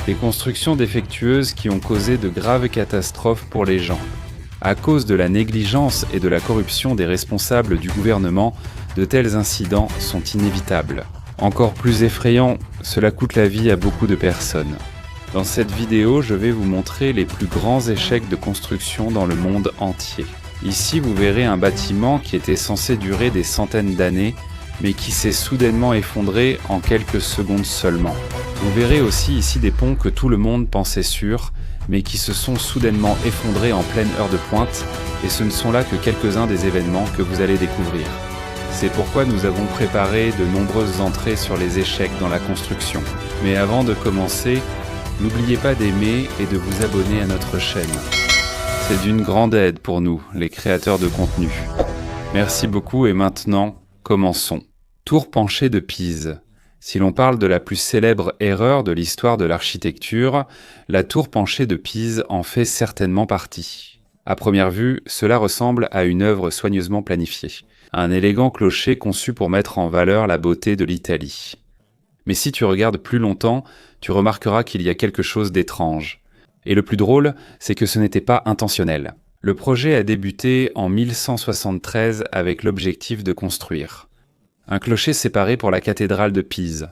Des constructions défectueuses qui ont causé de graves catastrophes pour les gens. À cause de la négligence et de la corruption des responsables du gouvernement, de tels incidents sont inévitables. Encore plus effrayant, cela coûte la vie à beaucoup de personnes. Dans cette vidéo, je vais vous montrer les plus grands échecs de construction dans le monde entier. Ici, vous verrez un bâtiment qui était censé durer des centaines d'années, mais qui s'est soudainement effondré en quelques secondes seulement. Vous verrez aussi ici des ponts que tout le monde pensait sûrs, mais qui se sont soudainement effondrés en pleine heure de pointe, et ce ne sont là que quelques-uns des événements que vous allez découvrir. C'est pourquoi nous avons préparé de nombreuses entrées sur les échecs dans la construction. Mais avant de commencer, n'oubliez pas d'aimer et de vous abonner à notre chaîne. C'est d'une grande aide pour nous, les créateurs de contenu. Merci beaucoup et maintenant, commençons. Tour penchée de Pise. Si l'on parle de la plus célèbre erreur de l'histoire de l'architecture, la tour penchée de Pise en fait certainement partie. À première vue, cela ressemble à une œuvre soigneusement planifiée. Un élégant clocher conçu pour mettre en valeur la beauté de l'Italie. Mais si tu regardes plus longtemps, tu remarqueras qu'il y a quelque chose d'étrange. Et le plus drôle, c'est que ce n'était pas intentionnel. Le projet a débuté en 1173 avec l'objectif de construire un clocher séparé pour la cathédrale de Pise.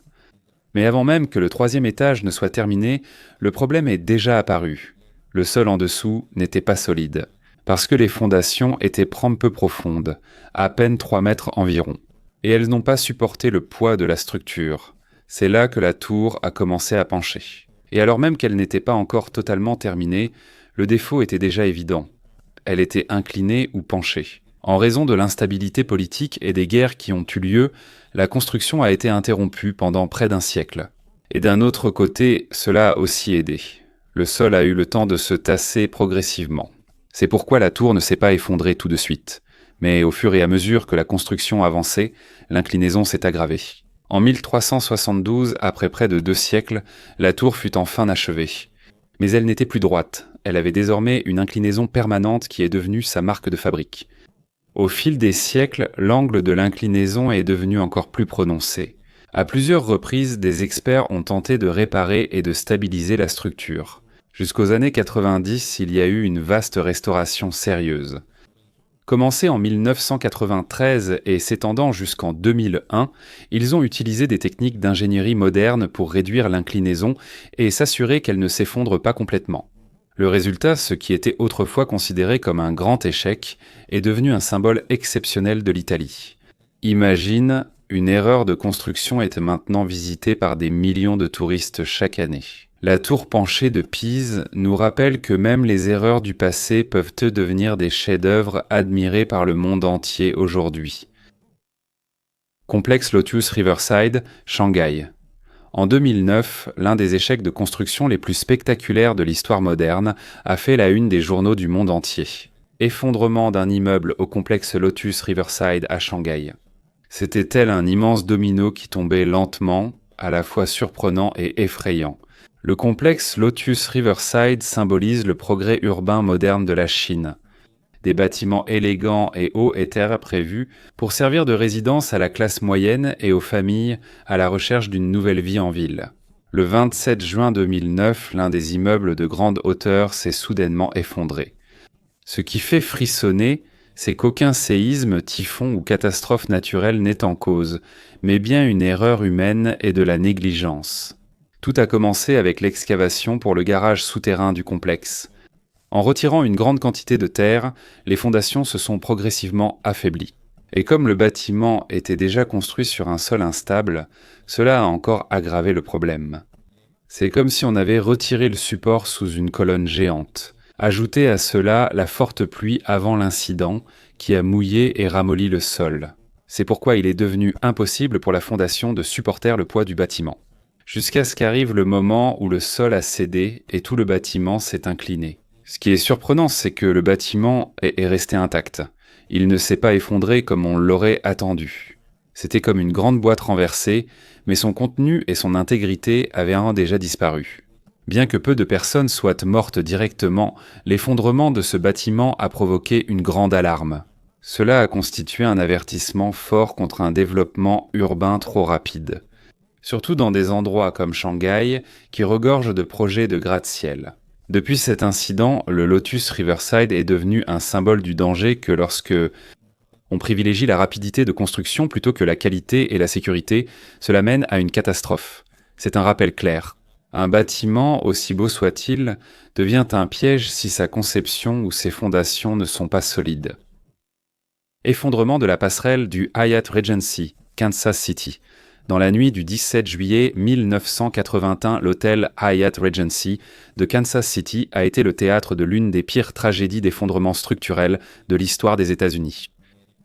Mais avant même que le troisième étage ne soit terminé, le problème est déjà apparu. Le sol en dessous n'était pas solide, parce que les fondations étaient peu profondes, à peine 3 mètres environ. Et elles n'ont pas supporté le poids de la structure. C'est là que la tour a commencé à pencher. Et alors même qu'elle n'était pas encore totalement terminée, le défaut était déjà évident. Elle était inclinée ou penchée. En raison de l'instabilité politique et des guerres qui ont eu lieu, la construction a été interrompue pendant près d'un siècle. Et d'un autre côté, cela a aussi aidé. Le sol a eu le temps de se tasser progressivement. C'est pourquoi la tour ne s'est pas effondrée tout de suite. Mais au fur et à mesure que la construction avançait, l'inclinaison s'est aggravée. En 1372, après près de 2 siècles, la tour fut enfin achevée. Mais elle n'était plus droite. Elle avait désormais une inclinaison permanente qui est devenue sa marque de fabrique. Au fil des siècles, l'angle de l'inclinaison est devenu encore plus prononcé. À plusieurs reprises, des experts ont tenté de réparer et de stabiliser la structure. Jusqu'aux années 90, il y a eu une vaste restauration sérieuse. Commencée en 1993 et s'étendant jusqu'en 2001, ils ont utilisé des techniques d'ingénierie moderne pour réduire l'inclinaison et s'assurer qu'elle ne s'effondre pas complètement. Le résultat, ce qui était autrefois considéré comme un grand échec, est devenu un symbole exceptionnel de l'Italie. Imagine, une erreur de construction est maintenant visitée par des millions de touristes chaque année. La tour penchée de Pise nous rappelle que même les erreurs du passé peuvent devenir des chefs-d'œuvre admirés par le monde entier aujourd'hui. Complexe Lotus Riverside, Shanghai. En 2009, l'un des échecs de construction les plus spectaculaires de l'histoire moderne a fait la une des journaux du monde entier. Effondrement d'un immeuble au complexe Lotus Riverside à Shanghai. C'était tel un immense domino qui tombait lentement, à la fois surprenant et effrayant. Le complexe Lotus Riverside symbolise le progrès urbain moderne de la Chine. Des bâtiments élégants et hauts étaient prévus pour servir de résidence à la classe moyenne et aux familles à la recherche d'une nouvelle vie en ville. Le 27 juin 2009, l'un des immeubles de grande hauteur s'est soudainement effondré. Ce qui fait frissonner, c'est qu'aucun séisme, typhon ou catastrophe naturelle n'est en cause, mais bien une erreur humaine et de la négligence. Tout a commencé avec l'excavation pour le garage souterrain du complexe. En retirant une grande quantité de terre, les fondations se sont progressivement affaiblies. Et comme le bâtiment était déjà construit sur un sol instable, cela a encore aggravé le problème. C'est comme si on avait retiré le support sous une colonne géante. Ajoutez à cela la forte pluie avant l'incident qui a mouillé et ramolli le sol. C'est pourquoi il est devenu impossible pour la fondation de supporter le poids du bâtiment. Jusqu'à ce qu'arrive le moment où le sol a cédé et tout le bâtiment s'est incliné. Ce qui est surprenant, c'est que le bâtiment est resté intact. Il ne s'est pas effondré comme on l'aurait attendu. C'était comme une grande boîte renversée, mais son contenu et son intégrité avaient déjà disparu. Bien que peu de personnes soient mortes directement, l'effondrement de ce bâtiment a provoqué une grande alarme. Cela a constitué un avertissement fort contre un développement urbain trop rapide. surtout dans des endroits comme Shanghai qui regorgent de projets de gratte-ciel. Depuis cet incident, le Lotus Riverside est devenu un symbole du danger que lorsque on privilégie la rapidité de construction plutôt que la qualité et la sécurité, cela mène à une catastrophe. C'est un rappel clair. Un bâtiment, aussi beau soit-il, devient un piège si sa conception ou ses fondations ne sont pas solides. Effondrement de la passerelle du Hyatt Regency, Kansas City. Dans la nuit du 17 juillet 1981, l'hôtel Hyatt Regency de Kansas City a été le théâtre de l'une des pires tragédies d'effondrement structurel de l'histoire des États-Unis.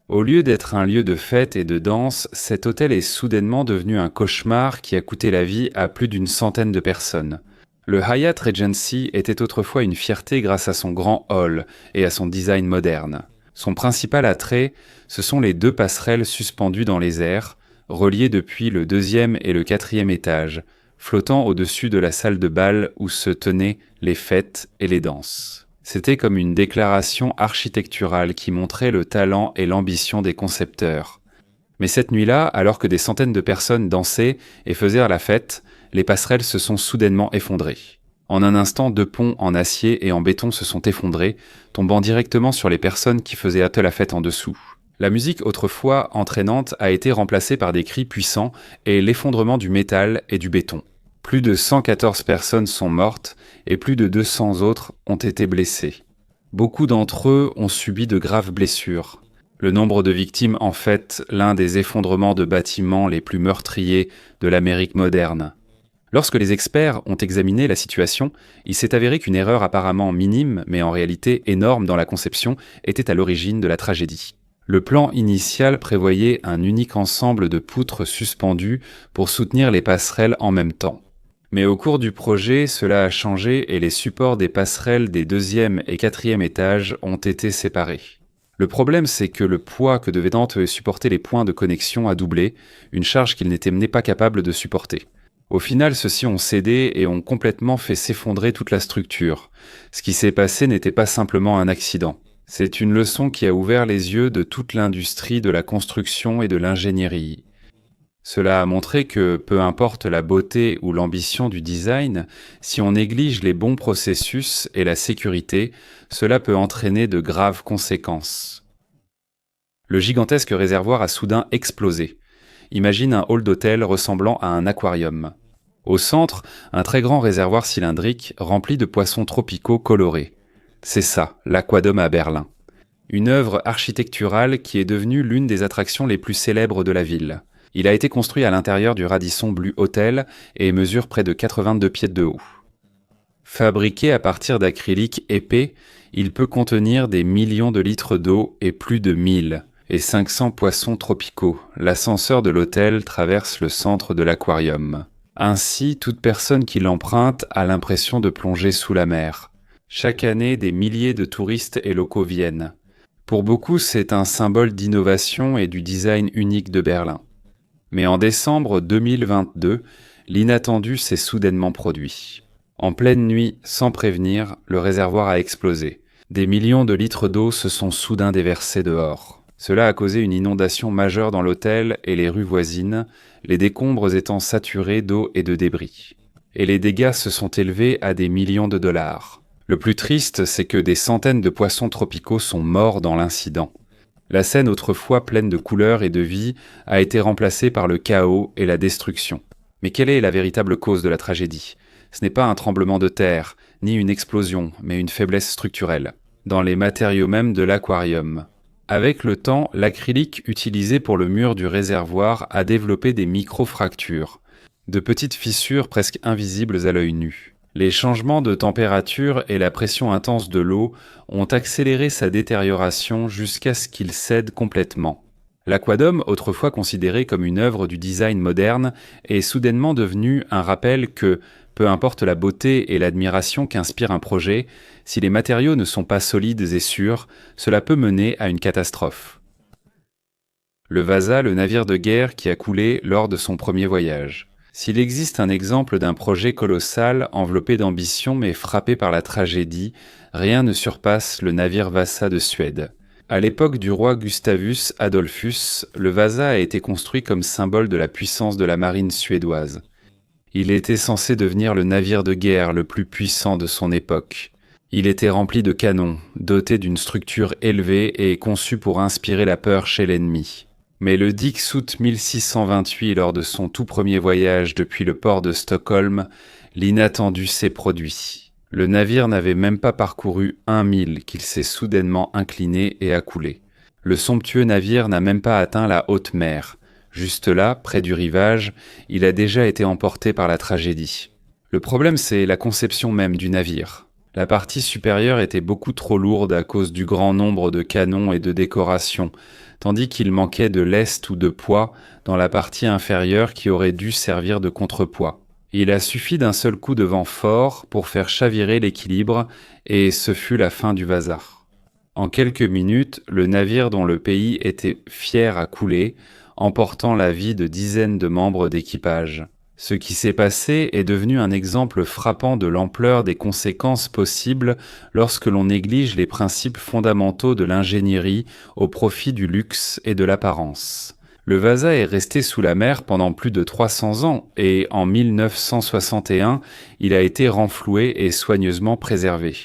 Au lieu d'être un lieu de fête et de danse, cet hôtel est soudainement devenu un cauchemar qui a coûté la vie à plus d'une centaine de personnes. Le Hyatt Regency était autrefois une fierté grâce à son grand hall et à son design moderne. Son principal attrait, ce sont les 2 passerelles suspendues dans les airs, reliées depuis le 2e et le 4e étage, flottant au-dessus de la salle de bal où se tenaient les fêtes et les danses. C'était comme une déclaration architecturale qui montrait le talent et l'ambition des concepteurs. Mais cette nuit-là, alors que des centaines de personnes dansaient et faisaient la fête, les passerelles se sont soudainement effondrées. En un instant, 2 ponts en acier et en béton se sont effondrés, tombant directement sur les personnes qui faisaient la fête en dessous. La musique autrefois entraînante a été remplacée par des cris puissants et l'effondrement du métal et du béton. Plus de 114 personnes sont mortes et plus de 200 autres ont été blessées. Beaucoup d'entre eux ont subi de graves blessures. Le nombre de victimes en fait l'un des effondrements de bâtiments les plus meurtriers de l'Amérique moderne. Lorsque les experts ont examiné la situation, il s'est avéré qu'une erreur apparemment minime, mais en réalité énorme dans la conception, était à l'origine de la tragédie. Le plan initial prévoyait un unique ensemble de poutres suspendues pour soutenir les passerelles en même temps. Mais au cours du projet, cela a changé et les supports des passerelles des 2e et 4e étages ont été séparés. Le problème, c'est que le poids que devaient supporter les points de connexion a doublé, une charge qu'ils n'étaient pas capables de supporter. Au final, ceux-ci ont cédé et ont complètement fait s'effondrer toute la structure. Ce qui s'est passé n'était pas simplement un accident. C'est une leçon qui a ouvert les yeux de toute l'industrie de la construction et de l'ingénierie. Cela a montré que, peu importe la beauté ou l'ambition du design, si on néglige les bons processus et la sécurité, cela peut entraîner de graves conséquences. Le gigantesque réservoir a soudain explosé. Imagine un hall d'hôtel ressemblant à un aquarium. Au centre, un très grand réservoir cylindrique rempli de poissons tropicaux colorés. C'est ça, l'Aquadome à Berlin. Une œuvre architecturale qui est devenue l'une des attractions les plus célèbres de la ville. Il a été construit à l'intérieur du Radisson Blu Hotel et mesure près de 82 pieds de haut. Fabriqué à partir d'acrylique épais, il peut contenir des millions de litres d'eau et plus de 1000 et 500 poissons tropicaux. L'ascenseur de l'hôtel traverse le centre de l'aquarium. Ainsi, toute personne qui l'emprunte a l'impression de plonger sous la mer. Chaque année, des milliers de touristes et locaux viennent. Pour beaucoup, c'est un symbole d'innovation et du design unique de Berlin. Mais en décembre 2022, l'inattendu s'est soudainement produit. En pleine nuit, sans prévenir, le réservoir a explosé. Des millions de litres d'eau se sont soudain déversés dehors. Cela a causé une inondation majeure dans l'hôtel et les rues voisines, les décombres étant saturés d'eau et de débris. Et les dégâts se sont élevés à des millions de dollars. Le plus triste, c'est que des centaines de poissons tropicaux sont morts dans l'incident. La scène autrefois pleine de couleurs et de vie a été remplacée par le chaos et la destruction. Mais quelle est la véritable cause de la tragédie ? Ce n'est pas un tremblement de terre, ni une explosion, mais une faiblesse structurelle, dans les matériaux mêmes de l'aquarium. Avec le temps, l'acrylique utilisé pour le mur du réservoir a développé des micro-fractures, de petites fissures presque invisibles à l'œil nu. Les changements de température et la pression intense de l'eau ont accéléré sa détérioration jusqu'à ce qu'il cède complètement. L'Aquadome, autrefois considéré comme une œuvre du design moderne, est soudainement devenu un rappel que, peu importe la beauté et l'admiration qu'inspire un projet, si les matériaux ne sont pas solides et sûrs, cela peut mener à une catastrophe. Le Vasa, le navire de guerre qui a coulé lors de son premier voyage. S'il existe un exemple d'un projet colossal, enveloppé d'ambition mais frappé par la tragédie, rien ne surpasse le navire Vasa de Suède. À l'époque du roi Gustavus Adolphus, le Vasa a été construit comme symbole de la puissance de la marine suédoise. Il était censé devenir le navire de guerre le plus puissant de son époque. Il était rempli de canons, doté d'une structure élevée et conçu pour inspirer la peur chez l'ennemi. Mais le 10 août 1628, lors de son tout premier voyage depuis le port de Stockholm, l'inattendu s'est produit. Le navire n'avait même pas parcouru 1 mille qu'il s'est soudainement incliné et a coulé. Le somptueux navire n'a même pas atteint la haute mer. Juste là, près du rivage, il a déjà été emporté par la tragédie. Le problème, c'est la conception même du navire. La partie supérieure était beaucoup trop lourde à cause du grand nombre de canons et de décorations, tandis qu'il manquait de lest ou de poids dans la partie inférieure qui aurait dû servir de contrepoids. Il a suffi d'un seul coup de vent fort pour faire chavirer l'équilibre et ce fut la fin du Vasa. En quelques minutes, le navire dont le pays était fier a coulé, emportant la vie de dizaines de membres d'équipage. Ce qui s'est passé est devenu un exemple frappant de l'ampleur des conséquences possibles lorsque l'on néglige les principes fondamentaux de l'ingénierie au profit du luxe et de l'apparence. Le Vasa est resté sous la mer pendant plus de 300 ans et en 1961, il a été renfloué et soigneusement préservé.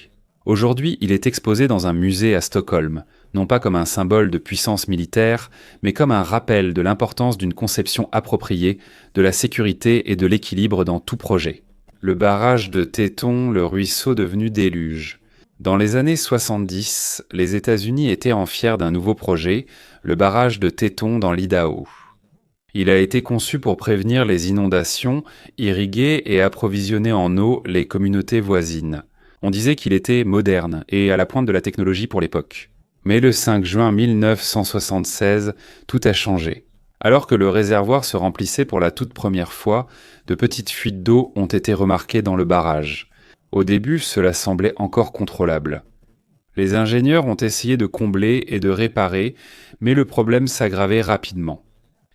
Aujourd'hui, il est exposé dans un musée à Stockholm, non pas comme un symbole de puissance militaire, mais comme un rappel de l'importance d'une conception appropriée, de la sécurité et de l'équilibre dans tout projet. Le barrage de Téton, le ruisseau devenu déluge. Dans les années 70, les États-Unis étaient en fiers d'un nouveau projet, le barrage de Téton dans l'Idaho. Il a été conçu pour prévenir les inondations, irriguer et approvisionner en eau les communautés voisines. On disait qu'il était moderne et à la pointe de la technologie pour l'époque. Mais le 5 juin 1976, tout a changé. Alors que le réservoir se remplissait pour la toute première fois, de petites fuites d'eau ont été remarquées dans le barrage. Au début, cela semblait encore contrôlable. Les ingénieurs ont essayé de combler et de réparer, mais le problème s'aggravait rapidement.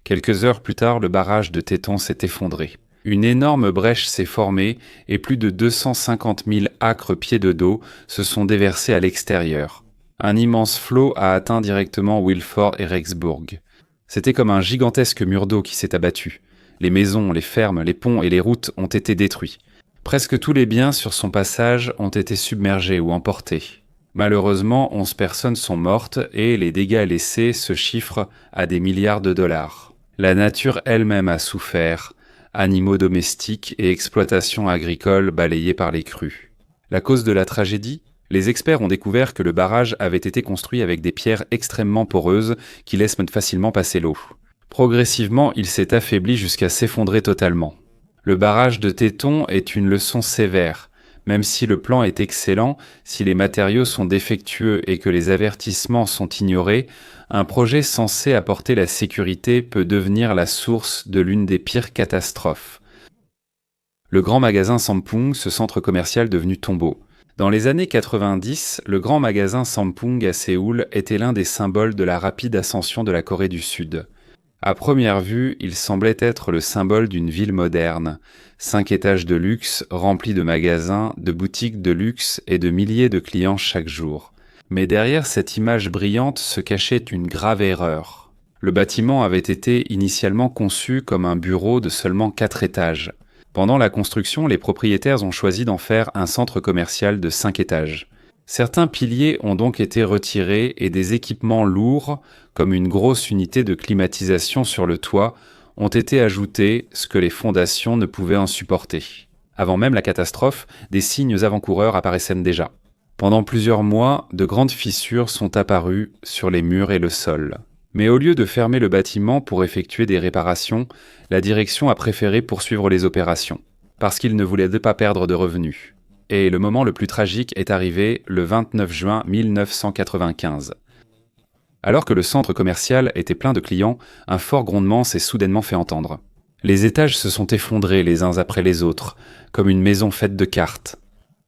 Quelques heures plus tard, le barrage de Téton s'est effondré. Une énorme brèche s'est formée et plus de 250 000 acres-pieds d'eau se sont déversés à l'extérieur. Un immense flot a atteint directement Wilford et Rexburg. C'était comme un gigantesque mur d'eau qui s'est abattu. Les maisons, les fermes, les ponts et les routes ont été détruits. Presque tous les biens sur son passage ont été submergés ou emportés. Malheureusement, 11 personnes sont mortes et les dégâts laissés se chiffrent à des milliards de dollars. La nature elle-même a souffert, animaux domestiques et exploitations agricoles balayées par les crues. La cause de la tragédie ? Les experts ont découvert que le barrage avait été construit avec des pierres extrêmement poreuses qui laissent facilement passer l'eau. Progressivement, il s'est affaibli jusqu'à s'effondrer totalement. Le barrage de Téton est une leçon sévère. Même si le plan est excellent, si les matériaux sont défectueux et que les avertissements sont ignorés, un projet censé apporter la sécurité peut devenir la source de l'une des pires catastrophes. Le grand magasin Sampoong, ce centre commercial devenu tombeau. Dans les années 90, le grand magasin Sampoong à Séoul était l'un des symboles de la rapide ascension de la Corée du Sud. À première vue, il semblait être le symbole d'une ville moderne. 5 étages de luxe, remplis de magasins, de boutiques de luxe et de milliers de clients chaque jour. Mais derrière cette image brillante se cachait une grave erreur. Le bâtiment avait été initialement conçu comme un bureau de seulement 4 étages. Pendant la construction, les propriétaires ont choisi d'en faire un centre commercial de 5 étages. Certains piliers ont donc été retirés et des équipements lourds, comme une grosse unité de climatisation sur le toit, ont été ajoutés, ce que les fondations ne pouvaient en supporter. Avant même la catastrophe, des signes avant-coureurs apparaissaient déjà. Pendant plusieurs mois, de grandes fissures sont apparues sur les murs et le sol. Mais au lieu de fermer le bâtiment pour effectuer des réparations, la direction a préféré poursuivre les opérations, parce qu'il ne voulait pas perdre de revenus. Et le moment le plus tragique est arrivé le 29 juin 1995. Alors que le centre commercial était plein de clients, un fort grondement s'est soudainement fait entendre. Les étages se sont effondrés les uns après les autres, comme une maison faite de cartes.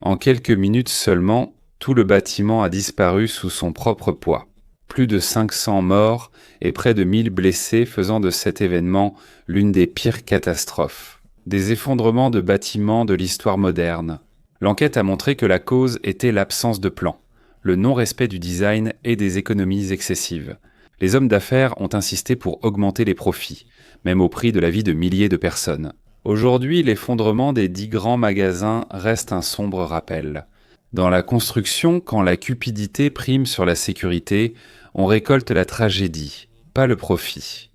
En quelques minutes seulement, tout le bâtiment a disparu sous son propre poids. Plus de 500 morts et près de 1000 blessés, faisant de cet événement l'une des pires catastrophes. Des effondrements de bâtiments de l'histoire moderne. L'enquête a montré que la cause était l'absence de plan. le non-respect du design et des économies excessives. Les hommes d'affaires ont insisté pour augmenter les profits, même au prix de la vie de milliers de personnes. Aujourd'hui, l'effondrement des 10 grands magasins reste un sombre rappel. Dans la construction, quand la cupidité prime sur la sécurité, on récolte la tragédie, pas le profit.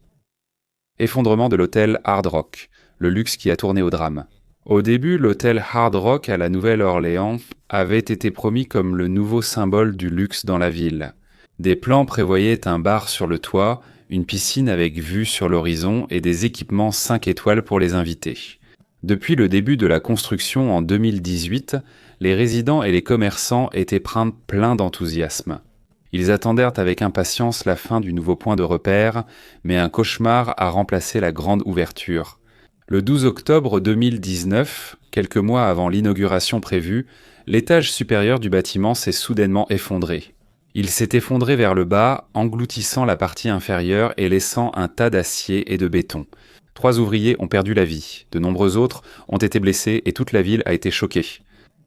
Effondrement de l'hôtel Hard Rock, le luxe qui a tourné au drame. Au début, l'hôtel Hard Rock à la Nouvelle-Orléans avait été promis comme le nouveau symbole du luxe dans la ville. Des plans prévoyaient un bar sur le toit, une piscine avec vue sur l'horizon et des équipements 5 étoiles pour les invités. Depuis le début de la construction en 2018, les résidents et les commerçants étaient pleins d'enthousiasme. Ils attendèrent avec impatience la fin du nouveau point de repère, mais un cauchemar a remplacé la grande ouverture. Le 12 octobre 2019, quelques mois avant l'inauguration prévue, l'étage supérieur du bâtiment s'est soudainement effondré. Il s'est effondré vers le bas, engloutissant la partie inférieure et laissant un tas d'acier et de béton. 3 ouvriers ont perdu la vie, de nombreux autres ont été blessés et toute la ville a été choquée.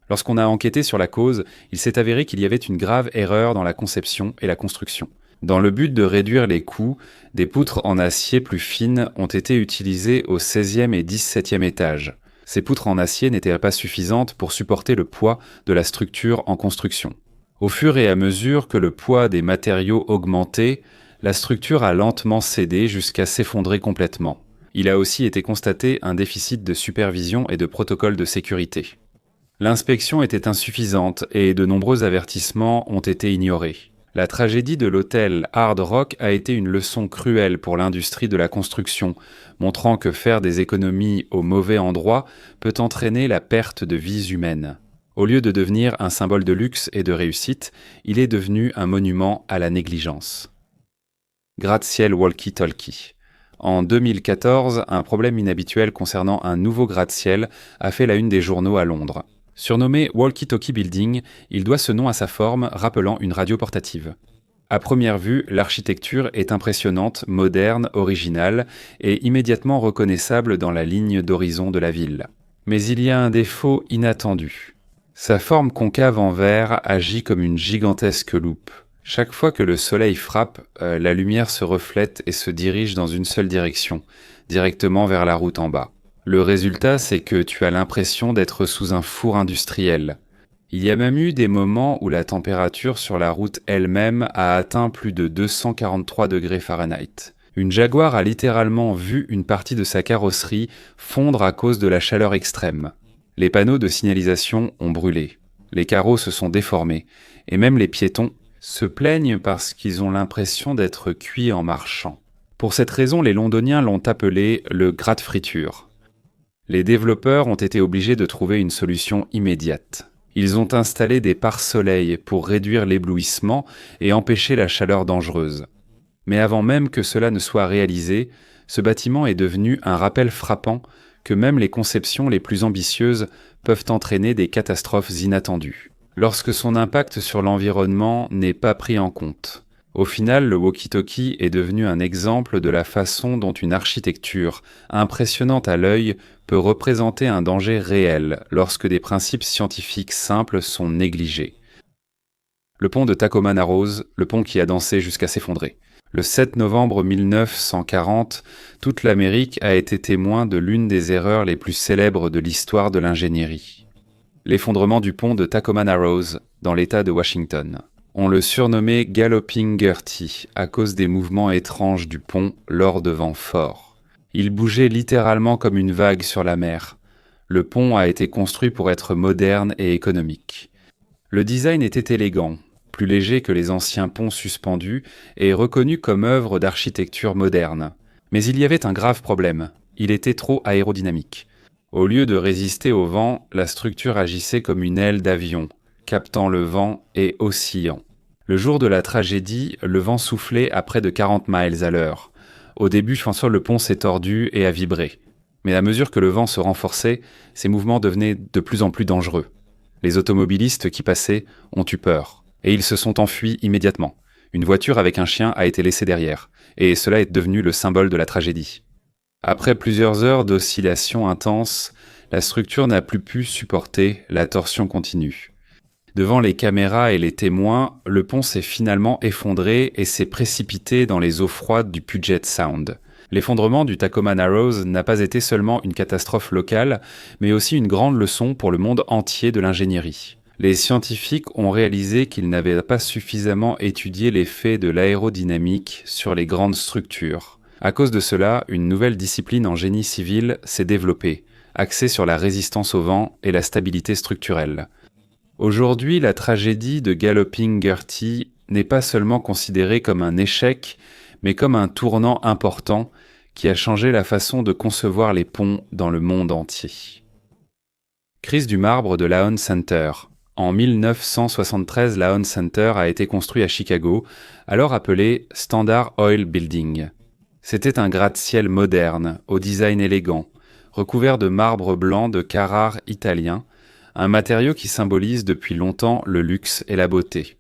Lorsqu'on a enquêté sur la cause, il s'est avéré qu'il y avait une grave erreur dans la conception et la construction. Dans le but de réduire les coûts, des poutres en acier plus fines ont été utilisées au 16e et 17e étage. Ces poutres en acier n'étaient pas suffisantes pour supporter le poids de la structure en construction. Au fur et à mesure que le poids des matériaux augmentait, la structure a lentement cédé jusqu'à s'effondrer complètement. Il a aussi été constaté un déficit de supervision et de protocole de sécurité. L'inspection était insuffisante et de nombreux avertissements ont été ignorés. La tragédie de l'hôtel Hard Rock a été une leçon cruelle pour l'industrie de la construction, montrant que faire des économies au mauvais endroit peut entraîner la perte de vies humaines. Au lieu de devenir un symbole de luxe et de réussite, il est devenu un monument à la négligence. Gratte-ciel walkie-talkie. En 2014, un problème inhabituel concernant un nouveau gratte-ciel a fait la une des journaux à Londres. Surnommé Walkie Talkie Building, il doit ce nom à sa forme rappelant une radio portative. À première vue, l'architecture est impressionnante, moderne, originale et immédiatement reconnaissable dans la ligne d'horizon de la ville. Mais il y a un défaut inattendu. Sa forme concave en verre agit comme une gigantesque loupe. Chaque fois que le soleil frappe, la lumière se reflète et se dirige dans une seule direction, directement vers la route en bas. Le résultat, c'est que tu as l'impression d'être sous un four industriel. Il y a même eu des moments où la température sur la route elle-même a atteint plus de 243 degrés Fahrenheit. Une Jaguar a littéralement vu une partie de sa carrosserie fondre à cause de la chaleur extrême. Les panneaux de signalisation ont brûlé, les carreaux se sont déformés, et même les piétons se plaignent parce qu'ils ont l'impression d'être cuits en marchant. Pour cette raison, les Londoniens l'ont appelé le gratte-friture. Les développeurs ont été obligés de trouver une solution immédiate. Ils ont installé des pare-soleil pour réduire l'éblouissement et empêcher la chaleur dangereuse. Mais avant même que cela ne soit réalisé, ce bâtiment est devenu un rappel frappant que même les conceptions les plus ambitieuses peuvent entraîner des catastrophes inattendues, lorsque son impact sur l'environnement n'est pas pris en compte. Au final, le walkie-talkie est devenu un exemple de la façon dont une architecture, impressionnante à l'œil, peut représenter un danger réel lorsque des principes scientifiques simples sont négligés. Le pont de Tacoma Narrows, le pont qui a dansé jusqu'à s'effondrer. Le 7 novembre 1940, toute l'Amérique a été témoin de l'une des erreurs les plus célèbres de l'histoire de l'ingénierie. L'effondrement du pont de Tacoma Narrows, dans l'État de Washington. On le surnommait Galloping Gertie à cause des mouvements étranges du pont lors de vents forts. Il bougeait littéralement comme une vague sur la mer. Le pont a été construit pour être moderne et économique. Le design était élégant, plus léger que les anciens ponts suspendus et reconnu comme œuvre d'architecture moderne. Mais il y avait un grave problème, il était trop aérodynamique. Au lieu de résister au vent, la structure agissait comme une aile d'avion, captant le vent et oscillant. Le jour de la tragédie, le vent soufflait à près de 40 miles à l'heure. Au début, le pont s'est tordu et a vibré. Mais à mesure que le vent se renforçait, ces mouvements devenaient de plus en plus dangereux. Les automobilistes qui passaient ont eu peur, et ils se sont enfuis immédiatement. Une voiture avec un chien a été laissée derrière, et cela est devenu le symbole de la tragédie. Après plusieurs heures d'oscillations intenses, la structure n'a plus pu supporter la torsion continue. Devant les caméras et les témoins, le pont s'est finalement effondré et s'est précipité dans les eaux froides du Puget Sound. L'effondrement du Tacoma Narrows n'a pas été seulement une catastrophe locale, mais aussi une grande leçon pour le monde entier de l'ingénierie. Les scientifiques ont réalisé qu'ils n'avaient pas suffisamment étudié l'effet de l'aérodynamique sur les grandes structures. À cause de cela, une nouvelle discipline en génie civil s'est développée, axée sur la résistance au vent et la stabilité structurelle. Aujourd'hui, la tragédie de Galloping Gertie n'est pas seulement considérée comme un échec, mais comme un tournant important qui a changé la façon de concevoir les ponts dans le monde entier. Crise du marbre de l'Aon Center. En 1973, l'Aon Center a été construit à Chicago, alors appelé Standard Oil Building. C'était un gratte-ciel moderne, au design élégant, recouvert de marbre blanc de Carrare italien, un matériau qui symbolise depuis longtemps le luxe et la beauté.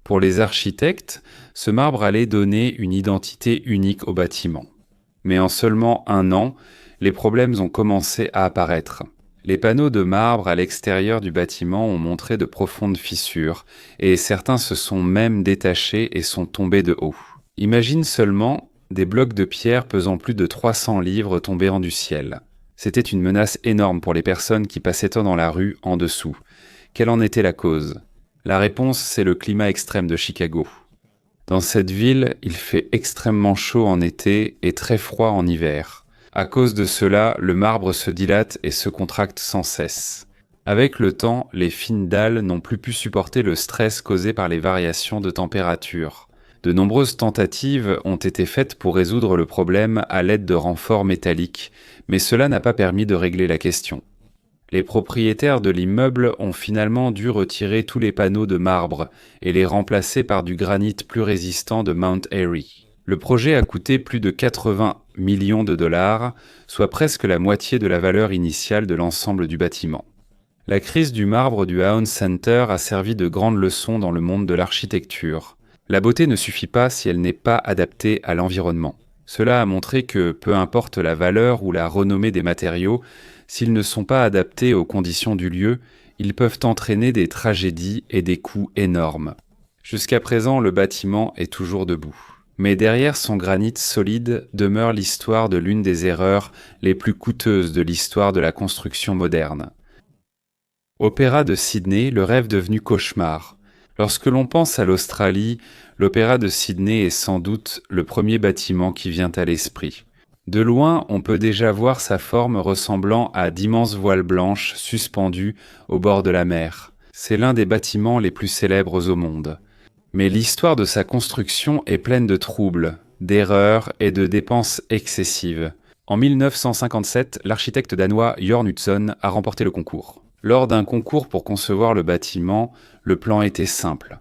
Pour les architectes, ce marbre allait donner une identité unique au bâtiment. Mais en seulement 1 an, les problèmes ont commencé à apparaître. Les panneaux de marbre à l'extérieur du bâtiment ont montré de profondes fissures, et certains se sont même détachés et sont tombés de haut. Imagine seulement des blocs de pierre pesant plus de 300 livres tombant du ciel. C'était une menace énorme pour les personnes qui passaient dans la rue en dessous. Quelle en était la cause ? La réponse, c'est le climat extrême de Chicago. Dans cette ville, il fait extrêmement chaud en été et très froid en hiver. À cause de cela, le marbre se dilate et se contracte sans cesse. Avec le temps, les fines dalles n'ont plus pu supporter le stress causé par les variations de température. De nombreuses tentatives ont été faites pour résoudre le problème à l'aide de renforts métalliques, mais cela n'a pas permis de régler la question. Les propriétaires de l'immeuble ont finalement dû retirer tous les panneaux de marbre et les remplacer par du granit plus résistant de Mount Airy. Le projet a coûté plus de 80 millions de dollars, soit presque la moitié de la valeur initiale de l'ensemble du bâtiment. La crise du marbre du Aon Center a servi de grande leçon dans le monde de l'architecture. La beauté ne suffit pas si elle n'est pas adaptée à l'environnement. Cela a montré que, peu importe la valeur ou la renommée des matériaux, s'ils ne sont pas adaptés aux conditions du lieu, ils peuvent entraîner des tragédies et des coûts énormes. Jusqu'à présent, le bâtiment est toujours debout. Mais derrière son granit solide demeure l'histoire de l'une des erreurs les plus coûteuses de l'histoire de la construction moderne. Opéra de Sydney, le rêve devenu cauchemar. Lorsque l'on pense à l'Australie, l'Opéra de Sydney est sans doute le premier bâtiment qui vient à l'esprit. De loin, on peut déjà voir sa forme ressemblant à d'immenses voiles blanches suspendues au bord de la mer. C'est l'un des bâtiments les plus célèbres au monde. Mais l'histoire de sa construction est pleine de troubles, d'erreurs et de dépenses excessives. En 1957, l'architecte danois Jørn Utzon a remporté le concours. Lors d'un concours pour concevoir le bâtiment, le plan était simple.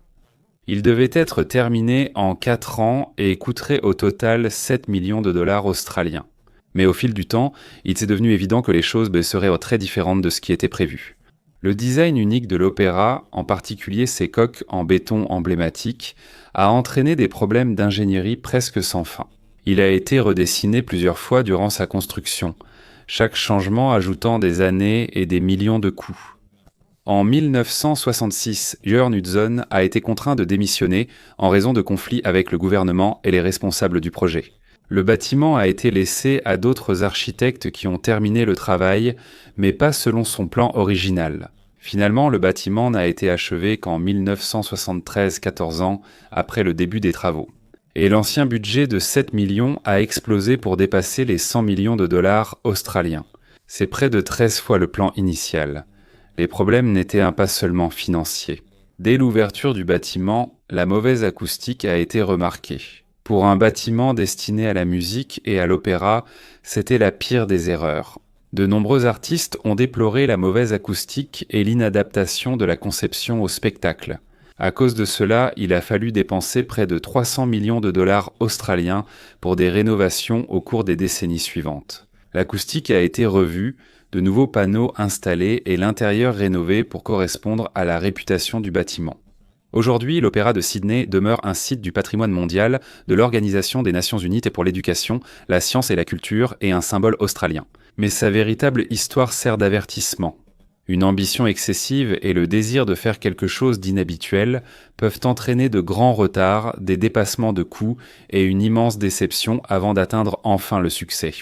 Il devait être terminé en 4 ans et coûterait au total 7 millions de dollars australiens. Mais au fil du temps, il s'est devenu évident que les choses seraient très différentes de ce qui était prévu. Le design unique de l'opéra, en particulier ses coques en béton emblématiques, a entraîné des problèmes d'ingénierie presque sans fin. Il a été redessiné plusieurs fois durant sa construction, chaque changement ajoutant des années et des millions de coûts. En 1966, Jørn Utzon a été contraint de démissionner en raison de conflits avec le gouvernement et les responsables du projet. Le bâtiment a été laissé à d'autres architectes qui ont terminé le travail, mais pas selon son plan original. Finalement, le bâtiment n'a été achevé qu'en 1973, 14 ans après le début des travaux. Et l'ancien budget de 7 millions a explosé pour dépasser les 100 millions de dollars australiens. C'est près de 13 fois le plan initial. Les problèmes n'étaient pas seulement financiers. Dès l'ouverture du bâtiment, la mauvaise acoustique a été remarquée. Pour un bâtiment destiné à la musique et à l'opéra, c'était la pire des erreurs. De nombreux artistes ont déploré la mauvaise acoustique et l'inadaptation de la conception au spectacle. À cause de cela, il a fallu dépenser près de 300 millions de dollars australiens pour des rénovations au cours des décennies suivantes. L'acoustique a été revue, de nouveaux panneaux installés et l'intérieur rénové pour correspondre à la réputation du bâtiment. Aujourd'hui, l'Opéra de Sydney demeure un site du patrimoine mondial de l'Organisation des Nations Unies pour l'éducation, la science et la culture et un symbole australien. Mais sa véritable histoire sert d'avertissement. Une ambition excessive et le désir de faire quelque chose d'inhabituel peuvent entraîner de grands retards, des dépassements de coûts et une immense déception avant d'atteindre enfin le succès.